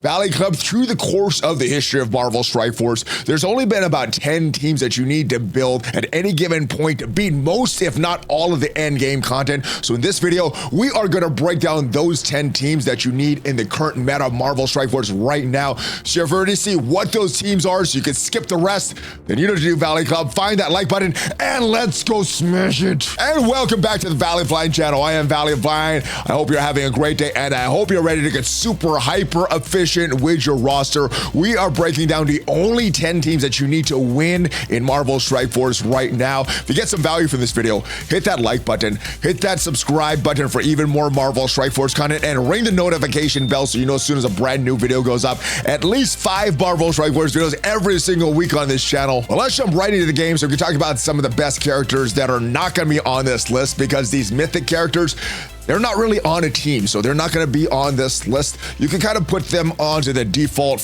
Valley Club, through the course of the history of Marvel Strike Force, there's only been about 10 teams that you need to build at any given point to beat most, if not all, of the end game content. So in this video, we are going to break down those 10 teams that you need in the current meta of Marvel Strike Force right now. So if you already see what those teams are, so you can skip the rest, then you know what to do, Valley Club. Find that like button and let's go smash it. And welcome back to the ValleyFlyin channel. I am ValleyFlyin. I hope you're having a great day, and I hope you're ready to get super hyper efficient with your roster. We are breaking down the only 10 teams that you need to win in Marvel Strike Force right now. If you get some value from this video, hit that like button, hit that subscribe button for even more Marvel Strike Force content, and ring the notification bell so you know as soon as a brand new video goes up. At least 5 Marvel Strike Force videos every single week on this channel. Well, let's jump right into the game so we can talk about some of the best characters that are not going to be on this list, because these mythic characters, they're not really on a team, so they're not going to be on this list. You can kind of put them onto the default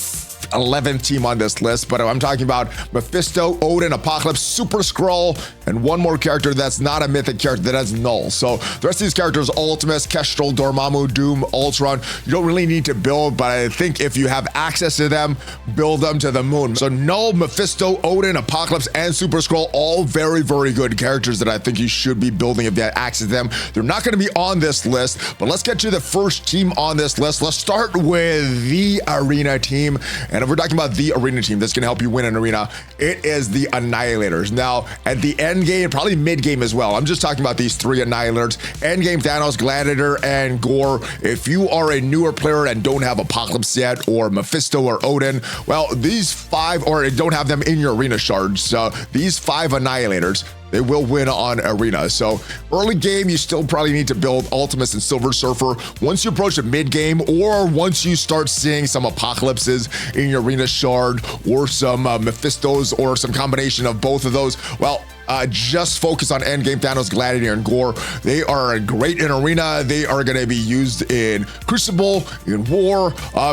11th team on this list, but I'm talking about Mephisto, Odin, Apocalypse, Super Skrull, and one more character that's not a mythic character, that is Null. So the rest of these characters, Ultimus, Kestrel, Dormammu, Doom, Ultron, you don't really need to build, but I think if you have access to them, build them to the moon. So Null, Mephisto, Odin, Apocalypse, and Super Skrull, all very, very good characters that I think you should be building if you have access to them. They're not going to be on this list, but let's get to the first team on this list. Let's start with the Arena team. And if we're talking about the Arena team that's going to help you win an arena, it is the Annihilators. Now, at the end game, probably mid game as well, I'm just talking about these 3 Annihilators: end game Thanos, Gladiator, and Gore. If you are a newer player and don't have Apocalypse yet, or Mephisto or Odin, well, these 5, or don't have them in your arena shards, so these 5 Annihilators, they will win on arena. So early game, you still probably need to build Ultimus and Silver Surfer. Once you approach the mid game, or once you start seeing some Apocalypses in your arena shard, or some Mephistos, or some combination of both of those, well, just focus on endgame Thanos, Gladiator, and Gore. They are great in arena. They are going to be used in Crucible, in War,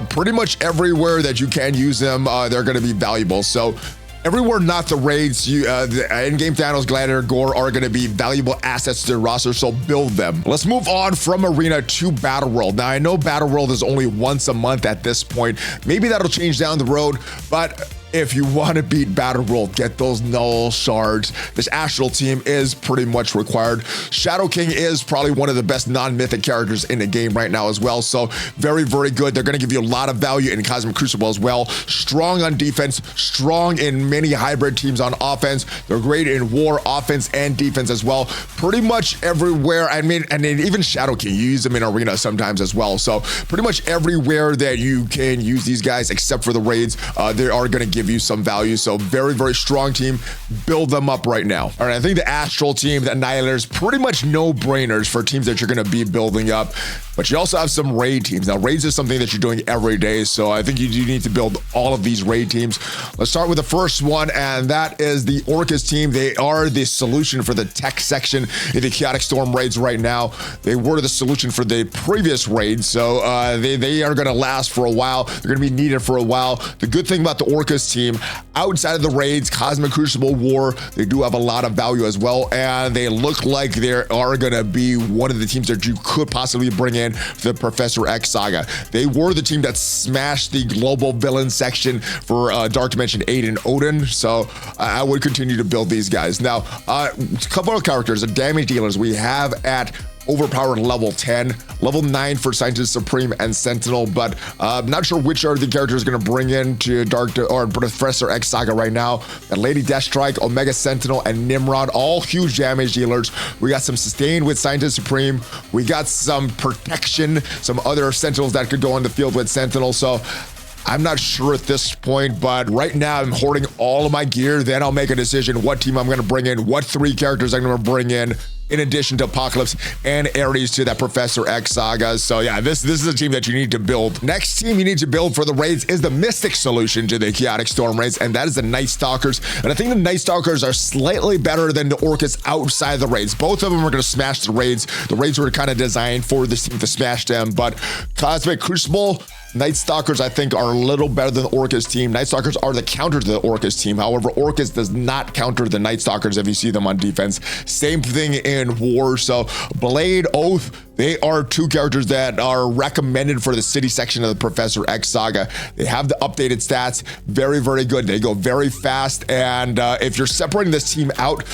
pretty much everywhere that you can use them. They're going to be valuable. So everywhere not the raids, the in-game Thanos, Gladiator, Gore are going to be valuable assets to the roster, so build them. Let's move on from Arena to Battle World. Now, I know Battle World is only once a month at this point. Maybe that'll change down the road, but if you want to beat Battle World, get those Null shards. This Astral team is pretty much required. Shadow King is probably one of the best non-mythic characters in the game right now as well, so very, very good. They're going to give you a lot of value in Cosmic Crucible as well. Strong on defense, strong in many hybrid teams on offense. They're great in War, offense, and defense as well. Pretty much everywhere. I mean, and then even Shadow King, you use them in arena sometimes as well. So pretty much everywhere that you can use these guys, except for the raids, they are going to give you some value. So very, very strong team. Build them up right now. All right, I think the Astral team, the Annihilators, pretty much no-brainers for teams that you're going to be building up. But you also have some raid teams. Now, raids is something that you're doing every day, so I think you do need to build all of these raid teams. Let's start with the first one, and that is the Orcus team. They are the solution for the tech section in the Chaotic Storm raids right now. They were the solution for the previous raids, so they are going to last for a while. They're going to be needed for a while. The good thing about the Orcus team, outside of the raids, Cosmic Crucible, War, they do have a lot of value as well, and they look like they are going to be one of the teams that you could possibly bring in the Professor X saga. They were the team that smashed the global villain section for Dark Dimension 8 and Odin, so I would continue to build these guys. Now, a couple of characters, the damage dealers we have at overpowered level 10, level 9 for Scientist Supreme and Sentinel, but I'm not sure which are the characters going to bring in to or Professor X Saga right now. And Lady Deathstrike, Omega Sentinel, and Nimrod, all huge damage dealers. We got some sustain with Scientist Supreme. We got some protection, some other Sentinels that could go on the field with Sentinel. So I'm not sure at this point, but right now I'm hoarding all of my gear. Then I'll make a decision what team I'm going to bring in, what 3 characters I'm going to bring in addition to Apocalypse and Ares to that Professor X saga. So yeah, this is a team that you need to build. Next team you need to build for the raids is the Mystic solution to the Chaotic Storm raids, and that is the Night Stalkers. And I think the Night Stalkers are slightly better than the Orcus outside the raids. Both of them are going to smash the raids. The raids were kind of designed for this team to smash them, but Cosmic Crucible, Night Stalkers, I think, are a little better than the Orcus team. Night Stalkers are the counter to the Orcus team. However, Orcus does not counter the Night Stalkers if you see them on defense. Same thing in War. So Blade, Oath, they are two characters that are recommended for the city section of the Professor X saga. They have the updated stats, very, very good. They go very fast, and if you're separating this team out,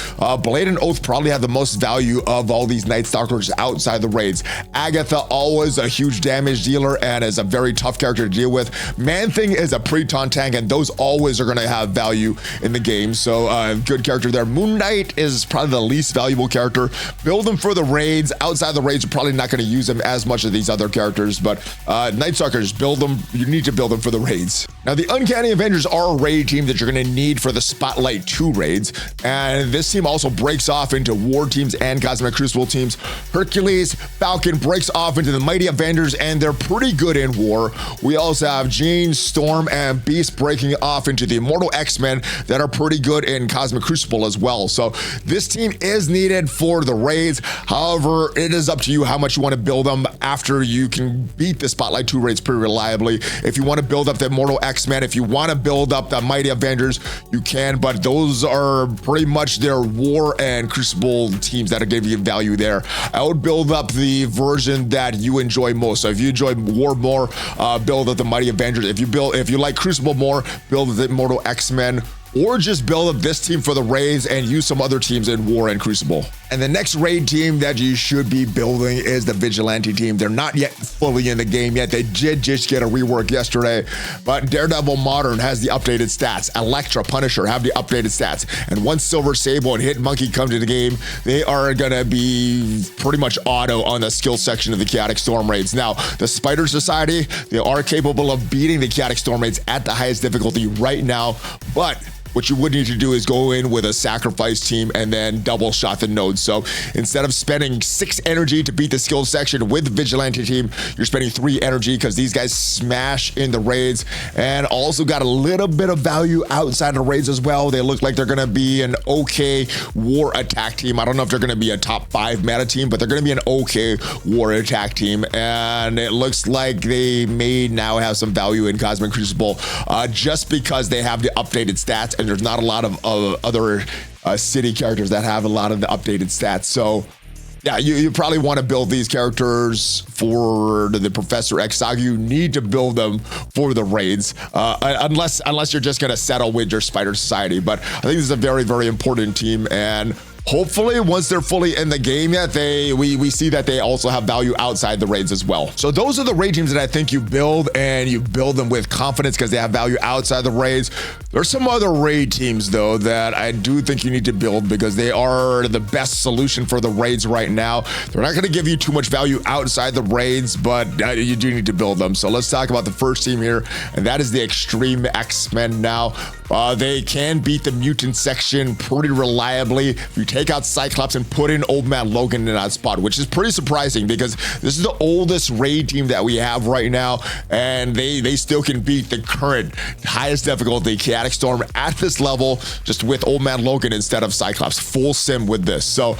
Blade and Oath probably have the most value of all these Night Stalkers outside the raids. Agatha, always a huge damage dealer and is a very tough character to deal with. Man-Thing is a pre-taunt tank, and those always are going to have value in the game, so good character there. Moon Knight is probably the least valuable character. Build them for the raids. Outside the raids, you're probably not going to use them as much as these other characters, but Night Stalkers, build them. You need to build them for the raids. Now, the Uncanny Avengers are a raid team that you're going to need for the Spotlight 2 raids, and this team also breaks off into War teams and Cosmic Crucible teams. Hercules, Falcon breaks off into the Mighty Avengers, and they're pretty good in War. We also have Jean, Storm, and Beast breaking off into the Immortal X-Men that are pretty good in Cosmic Crucible as well. So this team is needed for the raids. However, it is up to you how much you want to build them after you can beat the Spotlight 2 raids pretty reliably. If you want to build up the Immortal X-Men, if you want to build up the Mighty Avengers, you can, but those are pretty much their War and Crucible teams that are giving you value there. I would build up the version that you enjoy most. So if you enjoy War more, build up the Mighty Avengers. If you like Crucible more, build the Immortal X-Men, or just build up this team for the raids and use some other teams in War and Crucible. And the next raid team that you should be building is the Vigilante team. They're not yet fully in the game yet. They did just get a rework yesterday, but Daredevil Modern has the updated stats. Elektra, Punisher have the updated stats. And once Silver Sable and Hit Monkey come to the game, they are gonna be pretty much auto on the skill section of the Chaotic Storm raids. Now, the Spider Society, they are capable of beating the Chaotic Storm raids at the highest difficulty right now, but what you would need to do is go in with a sacrifice team and then double shot the nodes. So instead of spending 6 energy to beat the skill section with the Vigilante team, you're spending 3 energy because these guys smash in the raids, and also got a little bit of value outside of raids as well. They look like they're going to be an okay war attack team. I don't know if they're going to be a top 5 meta team, but they're going to be an okay war attack team. And it looks like they may now have some value in Cosmic Crucible just because they have the updated stats, and there's not a lot of other city characters that have a lot of the updated stats. So yeah, you probably want to build these characters for the Professor X saga. You need to build them for the raids, unless you're just going to settle with your Spider Society. But I think this is a very, very important team, and hopefully, once they're fully in the game yet, we see that they also have value outside the raids as well. So those are the raid teams that I think you build, and you build them with confidence because they have value outside the raids. There's some other raid teams, though, that I do think you need to build because they are the best solution for the raids right now. They're not going to give you too much value outside the raids, but you do need to build them. So let's talk about the first team here, and that is the Extreme X-Men now. They can beat the Mutant section pretty reliably. If you take out Cyclops and put in Old Man Logan in that spot, which is pretty surprising because this is the oldest raid team that we have right now, and they still can beat the current highest difficulty Chaotic Storm at this level just with Old Man Logan instead of Cyclops. Full sim with this. So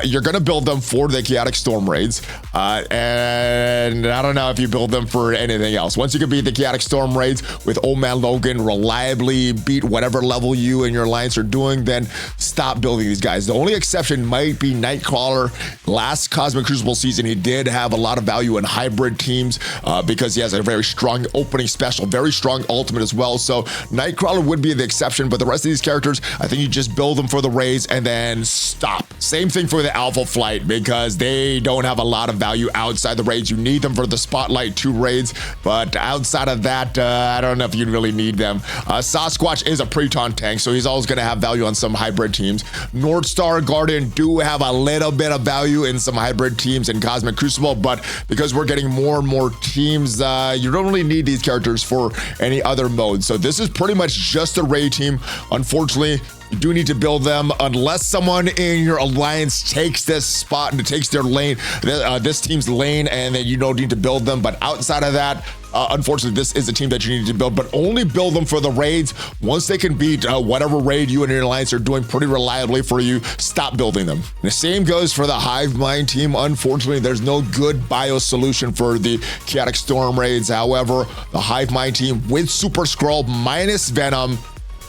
you're going to build them for the Chaotic Storm raids, and I don't know if you build them for anything else. Once you can beat the Chaotic Storm raids with Old Man Logan, reliably beat whatever level you and your alliance are doing, then stop building these guys. The only exception might be Nightcrawler. Last Cosmic Crucible season, he did have a lot of value in hybrid teams because he has a very strong opening special, very strong ultimate as well. So Nightcrawler would be the exception, but the rest of these characters, I think you just build them for the raids and then stop. Same thing for the Alpha Flight because they don't have a lot of value outside the raids. You need them for the Spotlight 2 raids, but outside of that, I don't know if you really need them. Sasquatch is a pre-taunt tank, so he's always going to have value on some hybrid teams. Northstar Guardian do have a little bit of value in some hybrid teams in Cosmic Crucible, but because we're getting more and more teams, you don't really need these characters for any other mode. So this is pretty much just a raid team. Unfortunately, you do need to build them unless someone in your alliance takes this spot and takes their lane, this team's lane, and then you don't need to build them. But outside of that, unfortunately, this is a team that you need to build, but only build them for the raids. Once they can beat whatever raid you and your alliance are doing pretty reliably for you, stop building them. And the same goes for the Hive Mind team. Unfortunately, there's no good bio solution for the Chaotic Storm raids. However, the Hive Mind team with Super Skrull minus Venom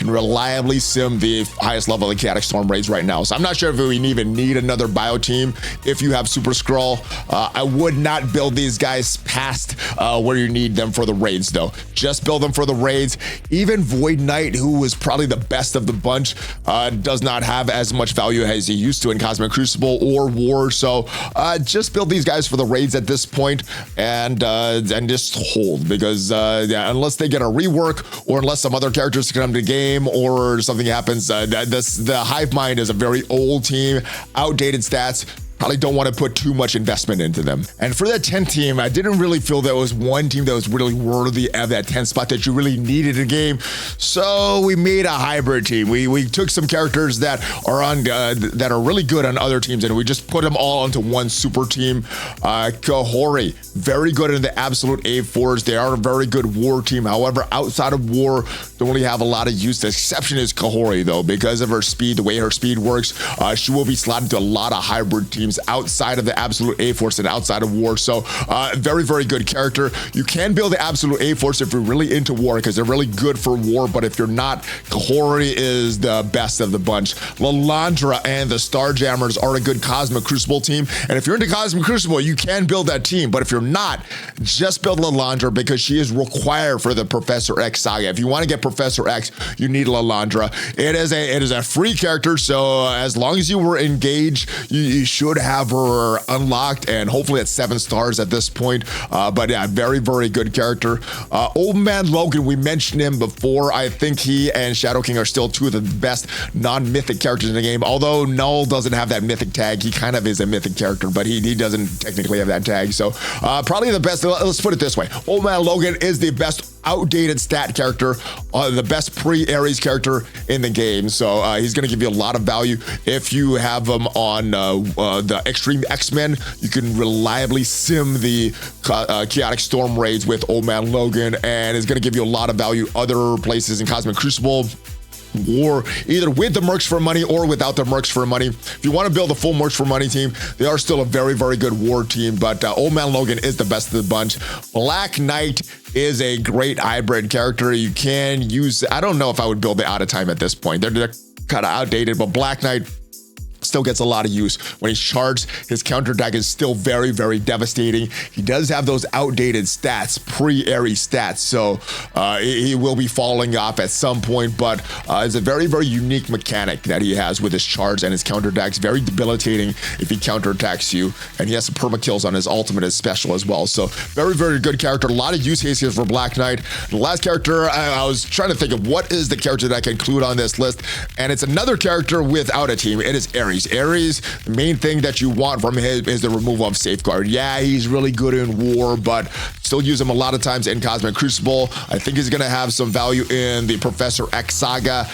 can reliably sim the highest level of chaotic storm raids right now. So I'm not sure if we even need another bio team if you have Super Skrull. I would not build these guys past where you need them for the raids though. Just build them for the raids. Even Void Knight, who was probably the best of the bunch, does not have as much value as he used to in Cosmic Crucible or War. So just build these guys for the raids at this point, and just hold, because yeah, unless they get a rework or unless some other characters come to the game or something happens, the Hive Mind is a very old team, outdated stats. Probably don't want to put too much investment into them. And for that 10 team, I didn't really feel there was one team that was really worthy of that 10 spot that you really needed in a game. So we made a hybrid team. We took some characters that are on that are really good on other teams, and we just put them all into one super team. Kahori, very good in the absolute A4s. They are a very good war team. However, outside of war, don't really have a lot of use. The exception is Kahori though, because of her speed, the way her speed works, she will be slotted into a lot of hybrid teams outside of the absolute A-Force and outside of war. So very, very good character. You can build the absolute A-Force if you're really into war, because they're really good for war. But if you're not, Kahori is the best of the bunch. Lalandra and the Starjammers are a good Cosmic Crucible team. And if you're into Cosmic Crucible, you can build that team. But if you're not, just build Lalandra, because she is required for the Professor X saga. If you want to get Professor X, you need Lalandra. It is a free character, so as long as you were engaged, you should have her unlocked, and hopefully at 7 stars at this point. But yeah, very, very good character. Old Man Logan, we mentioned him before. I think he and Shadow King are still two of the best non-mythic characters in the game. Although Null doesn't have that mythic tag, he kind of is a mythic character, but he doesn't technically have that tag. So probably the best. Let's put it this way: Old Man Logan is the best outdated stat character, the best pre-Ares character in the game. So he's going to give you a lot of value. If you have him on the Extreme X-Men, you can reliably sim the chaotic storm raids with Old Man Logan, and it's going to give you a lot of value other places in Cosmic Crucible. War, either with the Mercs for money or without the Mercs for money. If you want to build a full Mercs for money team, they are still a very, very good war team, but Old Man Logan is the best of the bunch. Black Knight is a great hybrid character. You can use, I don't know if I would build it out of time at this point. They're kind of outdated, but Black Knight still gets a lot of use. When he's charged, his counterattack is still very, very devastating. He does have those outdated stats, pre-Ares stats, so he will be falling off at some point, but it's a very, very unique mechanic that he has with his charge and his counterattacks. Very debilitating if he counterattacks you, and he has some perma-kills on his ultimate, his special as well. So very, very good character. A lot of use cases for Black Knight. The last character, I was trying to think of what is the character that I can include on this list, and it's another character without a team. It is Ares. Ares, the main thing that you want from him is the removal of Safeguard. Yeah, he's really good in war, but still use him a lot of times in Cosmic Crucible. I think he's going to have some value in the Professor X saga.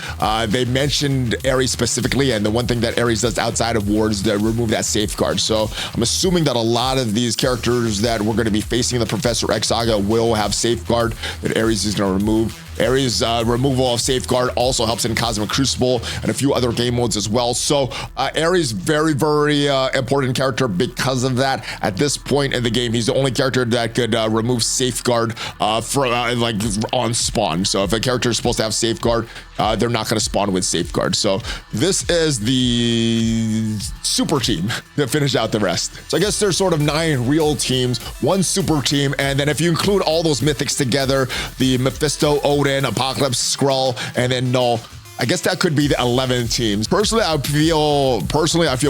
They mentioned Ares specifically, and the one thing that Ares does outside of war is to remove that Safeguard. So I'm assuming that a lot of these characters that we're going to be facing in the Professor X saga will have Safeguard that Ares is going to remove. Ares' removal of Safeguard also helps in Cosmic Crucible and a few other game modes as well. So Ares, very, very important character because of that. At this point in the game, he's the only character that could remove Safeguard like on spawn. So if a character is supposed to have Safeguard, they're not going to spawn with Safeguard. So this is the super team to finish out the rest. So I guess there's sort of 9 real teams, 1 super team, and then if you include all those mythics together, the Mephisto, Odin, Apocalypse, Skrull, and then Null, I guess that could be the 11 teams. Personally, I feel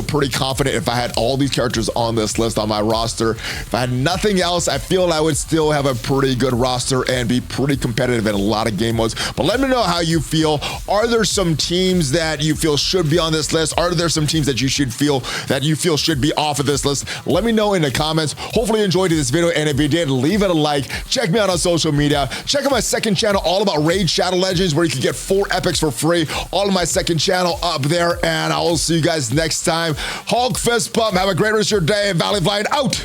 pretty confident if I had all these characters on this list on my roster. If I had nothing else, I feel I would still have a pretty good roster and be pretty competitive in a lot of game modes. But let me know how you feel. Are there some teams that you feel should be on this list? Are there some teams that you feel should be off of this list? Let me know in the comments. Hopefully you enjoyed this video, and if you did, leave it a like. Check me out on social media. Check out my second channel all about Raid Shadow Legends, where you can get 4 epics for free. All of my second channel up there, and I will see you guys next time. Hulk fist pump. Have a great rest of your day. ValleyFlyin out.